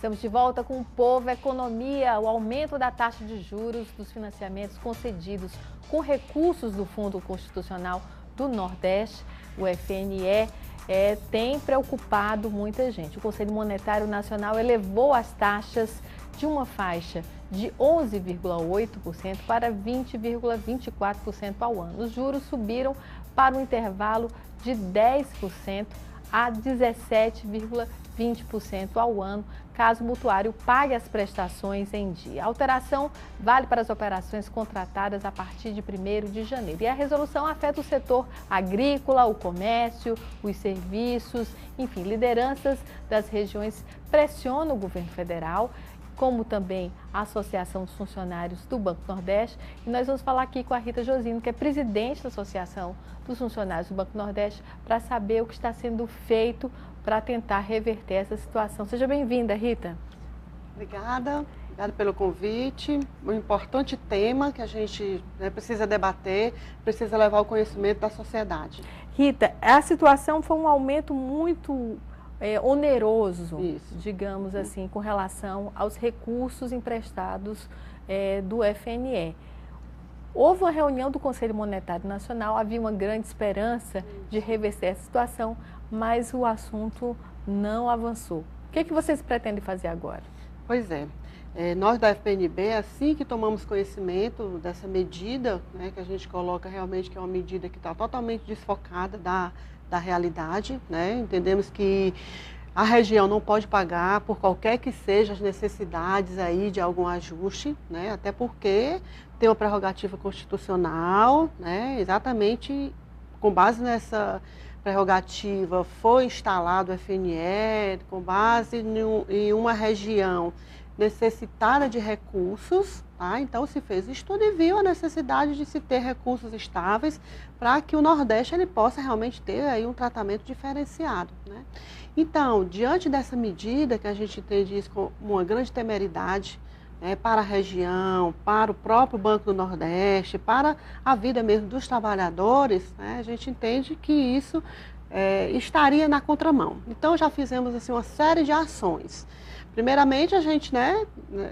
Estamos de volta com o Povo Economia. O aumento da taxa de juros dos financiamentos concedidos com recursos do Fundo Constitucional do Nordeste, o FNE, tem preocupado muita gente. O Conselho Monetário Nacional elevou as taxas de uma faixa de 11,8% para 20,24% ao ano. Os juros subiram para um intervalo de 10% a 17,20% ao ano, caso o mutuário pague as prestações em dia. A alteração vale para as operações contratadas a partir de 1º de janeiro. E a resolução afeta o setor agrícola, o comércio, os serviços, enfim, lideranças das regiões pressionam o governo federal, como também a Associação dos Funcionários do Banco Nordeste. E nós vamos falar aqui com a Rita Josino, que é presidente da Associação dos Funcionários do Banco Nordeste, para saber o que está sendo feito para tentar reverter essa situação. Seja bem-vinda, Rita. Obrigada pelo convite. Um importante tema que a gente precisa debater, precisa levar ao conhecimento da sociedade. Rita, a situação foi um aumento muito oneroso, digamos assim, com relação aos recursos emprestados do FNE. Houve uma reunião do Conselho Monetário Nacional, havia uma grande esperança de reverter essa situação, mas o assunto não avançou. O que vocês pretendem fazer agora? Pois é, nós da FPNB, assim que tomamos conhecimento dessa medida, que a gente coloca realmente que é uma medida que está totalmente desfocada da realidade, entendemos que a região não pode pagar por qualquer que seja as necessidades aí de algum ajuste, até porque tem uma prerrogativa constitucional, exatamente com base nessa prerrogativa foi instalado o FNE, com base em uma região necessitada de recursos, então se fez estudo e viu a necessidade de se ter recursos estáveis para que o Nordeste ele possa realmente ter aí um tratamento diferenciado. Então, diante dessa medida que a gente entende isso como uma grande temeridade para a região, para o próprio Banco do Nordeste, para a vida mesmo dos trabalhadores, a gente entende que isso estaria na contramão. Então, já fizemos assim, uma série de ações. Primeiramente, a gente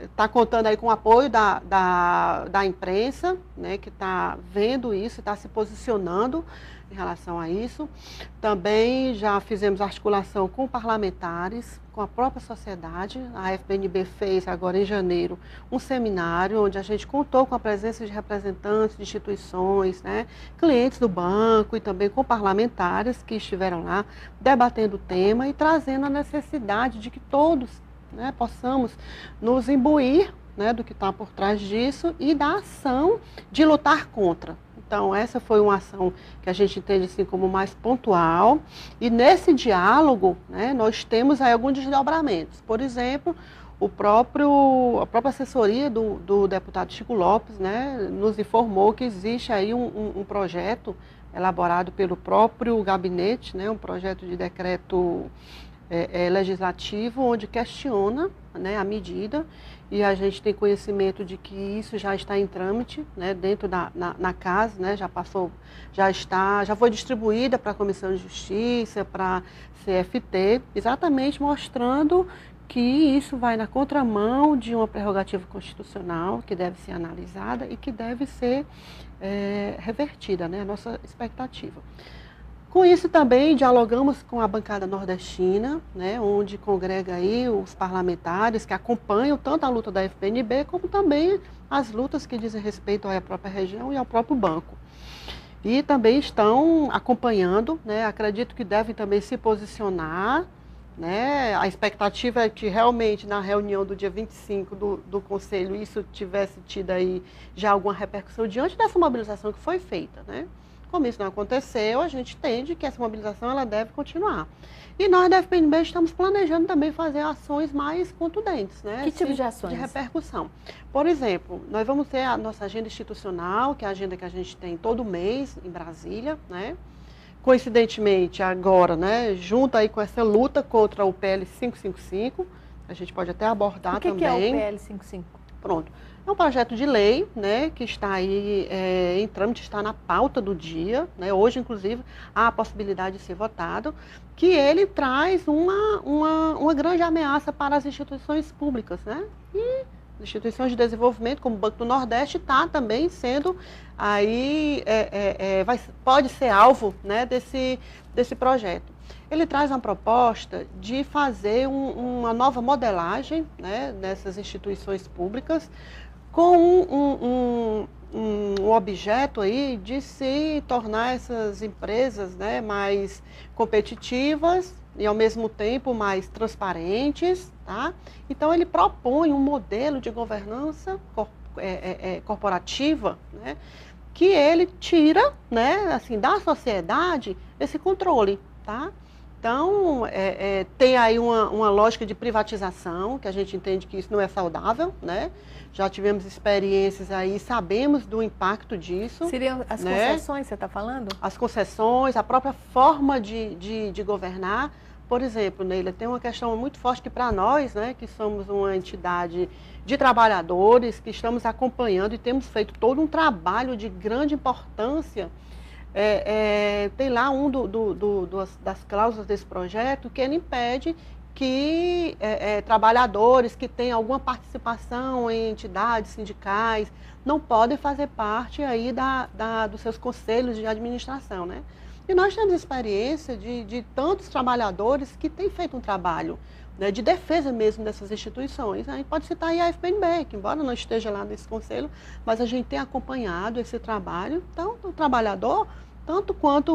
está contando aí com o apoio da imprensa, que está vendo isso, está se posicionando em relação a isso. Também já fizemos articulação com parlamentares, com a própria sociedade. A FPNB fez agora em janeiro um seminário onde a gente contou com a presença de representantes de instituições, clientes do banco e também com parlamentares que estiveram lá debatendo o tema e trazendo a necessidade de que todos possamos nos imbuir do que está por trás disso e da ação de lutar contra. Então, essa foi uma ação que a gente entende assim, como mais pontual. E nesse diálogo, nós temos aí alguns desdobramentos. Por exemplo, a própria assessoria do deputado Chico Lopes nos informou que existe aí um projeto elaborado pelo próprio gabinete, um projeto de decreto legislativo, onde questiona a medida, e a gente tem conhecimento de que isso já está em trâmite dentro na casa, já foi distribuída para a Comissão de Justiça, para a CFT, exatamente mostrando que isso vai na contramão de uma prerrogativa constitucional que deve ser analisada e que deve ser revertida, a nossa expectativa. Com isso também dialogamos com a bancada nordestina, onde congrega aí os parlamentares que acompanham tanto a luta da FPNB como também as lutas que dizem respeito à própria região e ao próprio banco. E também estão acompanhando, acredito que devem também se posicionar. A expectativa é que realmente na reunião do dia 25 do Conselho isso tivesse tido aí já alguma repercussão diante dessa mobilização que foi feita, Como isso não aconteceu, a gente entende que essa mobilização ela deve continuar. E nós da FPNB estamos planejando também fazer ações mais contundentes, Que tipo de ações? De repercussão. Por exemplo, nós vamos ter a nossa agenda institucional, que é a agenda que a gente tem todo mês em Brasília, Coincidentemente, agora, junto aí com essa luta contra o PL 555, a gente pode até abordar também. O que é o PL 555? Pronto. É um projeto de lei, né, que está aí em trâmite, está na pauta do dia, né, hoje, inclusive, há a possibilidade de ser votado, que ele traz uma grande ameaça para as instituições públicas, né, e instituições de desenvolvimento, como o Banco do Nordeste, está também sendo aí, pode ser alvo, né, desse projeto. Ele traz uma proposta de fazer uma nova modelagem, né, nessas instituições públicas, com um objeto aí de se tornar essas empresas, né, mais competitivas e ao mesmo tempo mais transparentes, tá? Então ele propõe um modelo de governança corporativa, né, que ele tira, né, assim, da sociedade esse controle, tá? Então, tem aí uma lógica de privatização, que a gente entende que isso não é saudável, né? Já tivemos experiências aí, sabemos do impacto disso. Seriam as concessões, você está falando? As concessões, a própria forma de governar. Por exemplo, Neila, tem uma questão muito forte que para nós, né, que somos uma entidade de trabalhadores, que estamos acompanhando e temos feito todo um trabalho de grande importância. Tem lá das cláusulas desse projeto que ele impede que trabalhadores que têm alguma participação em entidades sindicais não podem fazer parte aí dos seus conselhos de administração, né? E nós temos experiência de tantos trabalhadores que têm feito um trabalho, né, de defesa mesmo dessas instituições. A gente pode citar aí a FPNB, que embora não esteja lá nesse conselho, mas a gente tem acompanhado esse trabalho. Então, o trabalhador, tanto quanto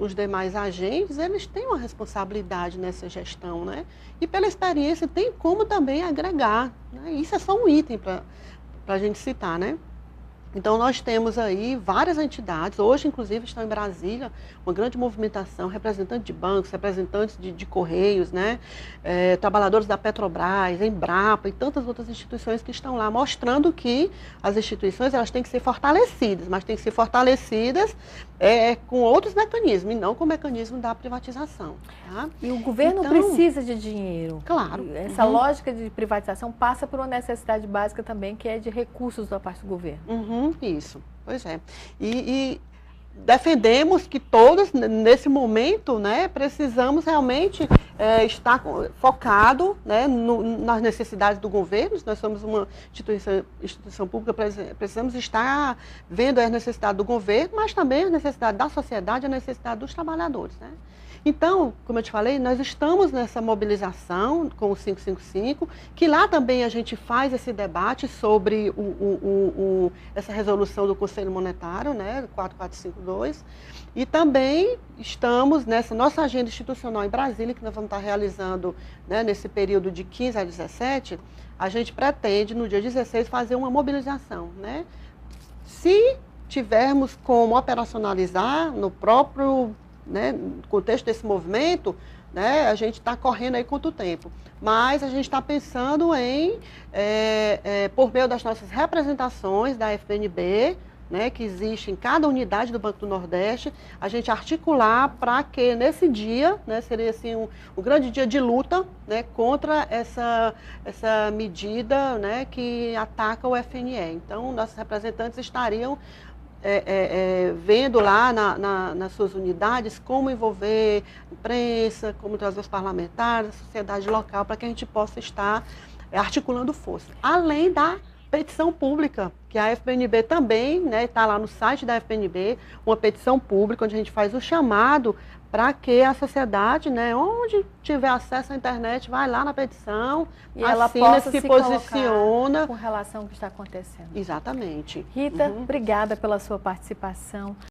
os demais agentes, eles têm uma responsabilidade nessa gestão, né? E pela experiência tem como também agregar, né? Isso é só um item para a gente citar, né? Então, nós temos aí várias entidades, hoje, inclusive, estão em Brasília, uma grande movimentação, representantes de bancos, representantes de Correios, né? Trabalhadores da Petrobras, Embrapa e tantas outras instituições que estão lá, mostrando que as instituições elas têm que ser fortalecidas, mas têm que ser fortalecidas com outros mecanismos, e não com o mecanismo da privatização. Tá? E o governo então, precisa de dinheiro. Claro. Essa lógica de privatização passa por uma necessidade básica também, que é de recursos da parte do governo. Isso, pois é. E defendemos que todos, nesse momento, né, precisamos realmente estar focado, né, nas necessidades do governo. Nós somos uma instituição pública, precisamos estar vendo as necessidades do governo, mas também a necessidade da sociedade, a necessidade dos trabalhadores, né? Então, como eu te falei, nós estamos nessa mobilização com o 555, que lá também a gente faz esse debate sobre essa resolução do Conselho Monetário, né, 4452, e também estamos nessa nossa agenda institucional em Brasília, que nós vamos estar realizando, né, nesse período de 15 a 17, a gente pretende, no dia 16, fazer uma mobilização, né? Se tivermos como operacionalizar no próprio, né, no contexto desse movimento, né, a gente está correndo aí quanto tempo. Mas a gente está pensando em, por meio das nossas representações da FPNB, né, que existe em cada unidade do Banco do Nordeste, a gente articular para que nesse dia, né, seria assim um grande dia de luta, né, contra essa medida, né, que ataca o FNE. Então, nossos representantes estariam vendo lá nas suas unidades como envolver a imprensa, como trazer os parlamentares, a sociedade local, para que a gente possa estar articulando força. Além da petição pública, que a FPNB também, né, está lá no site da FPNB, uma petição pública, onde a gente faz o chamado para que a sociedade, né, onde tiver acesso à internet, vai lá na petição, e ela assina, possa se posiciona. Com relação ao que está acontecendo. Exatamente. Rita, obrigada pela sua participação.